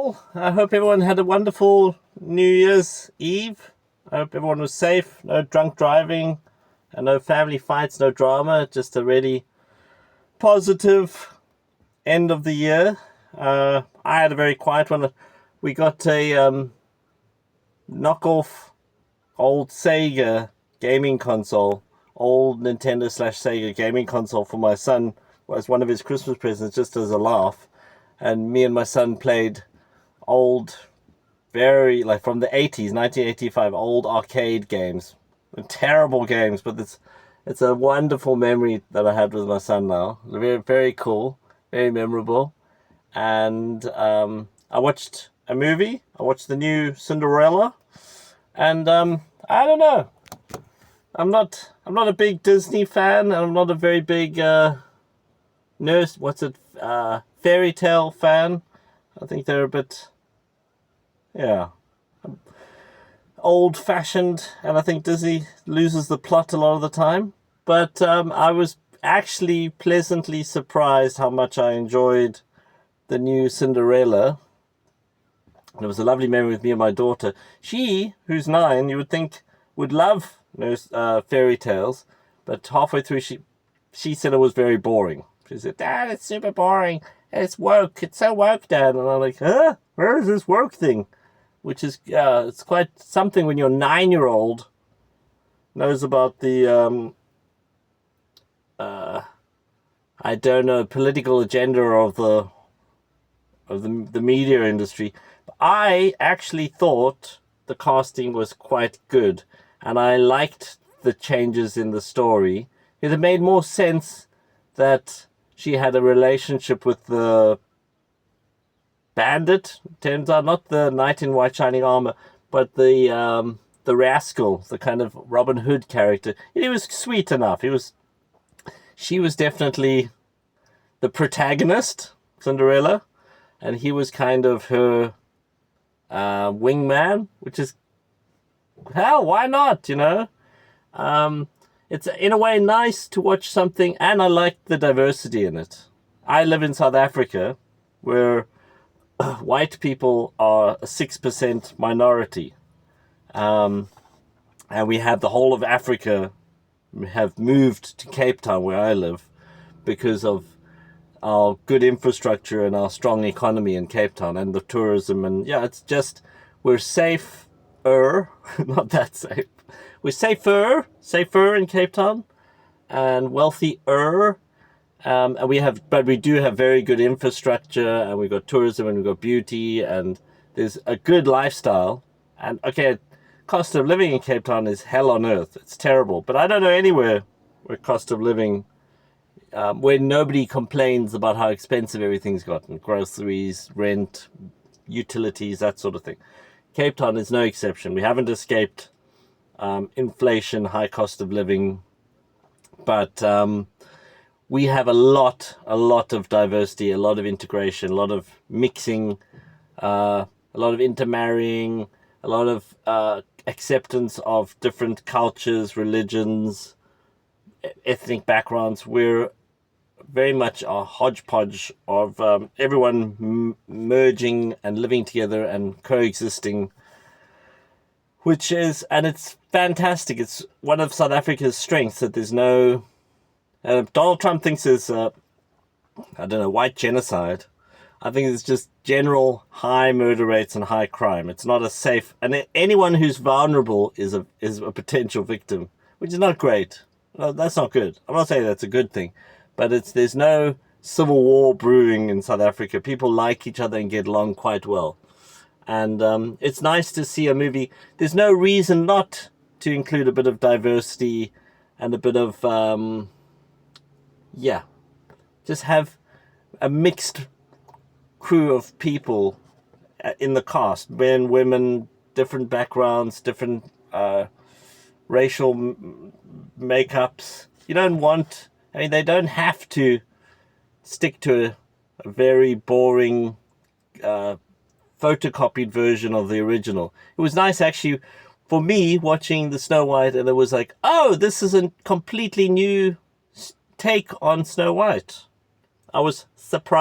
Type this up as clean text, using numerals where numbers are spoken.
all. I hope everyone had a wonderful New Year's Eve. I hope everyone was safe. No drunk driving, and no family fights, no drama. Just a really positive end of the year. I had a very quiet one. We got a knockoff old Sega gaming console, old Nintendo/Sega gaming console for my son as one of his Christmas presents, just as a laugh. And me and my son played old, very, like from the 80s, 1985, old arcade games. Terrible games, but it's a wonderful memory that I had with my son now. Very, very cool, very memorable. And I watched a movie. I watched the new Cinderella. And I don't know. I'm not a big Disney fan, and I'm not a very big fairy tale fan. I think they're a bit, old fashioned, and I think Disney loses the plot a lot of the time. But I was actually pleasantly surprised how much I enjoyed the new Cinderella. And it was a lovely memory with me and my daughter. She, who's 9, you would think would love fairy tales, but halfway through she said it was very boring. She said, "Dad, it's super boring. It's woke. It's so woke, Dad." And I'm like, "Huh? Where is this woke thing?" Which is it's quite something when your 9-year-old knows about the I don't know, political agenda of the media industry. I actually thought the casting was quite good, and I liked the changes in the story. It made more sense that she had a relationship with the bandit, turns out, not the knight in white shining armor, but the rascal, the kind of Robin Hood character. He was sweet enough. She was definitely the protagonist, Cinderella, and he was kind of her wingman, which is, hell, why not, It's in a way nice to watch something, and I like the diversity in it. I live in South Africa, where white people are a 6% minority. And we have the whole of Africa have moved to Cape Town, where I live, because of our good infrastructure and our strong economy in Cape Town and the tourism. And it's just, we're safer, not that safe. We're safer in Cape Town, and wealthier. And we do have very good infrastructure, and we've got tourism, and we've got beauty, and there's a good lifestyle. And cost of living in Cape Town is hell on earth. It's terrible. But I don't know anywhere where cost of living, where nobody complains about how expensive everything's gotten. Groceries, rent, utilities, that sort of thing. Cape Town is no exception. We haven't escaped inflation, high cost of living, but we have a lot of diversity, a lot of integration, a lot of mixing, a lot of intermarrying, a lot of acceptance of different cultures, religions, ethnic backgrounds. We're very much a hodgepodge of everyone merging and living together and coexisting, and it's fantastic. It's one of South Africa's strengths that there's no, Donald Trump thinks there's white genocide. I think it's just general high murder rates and high crime. It's not a safe, and anyone who's vulnerable is a potential victim, which is not great. No, that's not good. I'm not saying that's a good thing, but there's no civil war brewing in South Africa. People like each other and get along quite well. And it's nice to see a movie. There's no reason not to include a bit of diversity and a bit of, just have a mixed crew of people in the cast. Men, women, different backgrounds, different racial makeups. You don't want, they don't have to stick to a very boring photocopied version of the original. It was nice actually for me watching the Snow White, and it was like, oh, this is a completely new take on Snow White. I was surprised.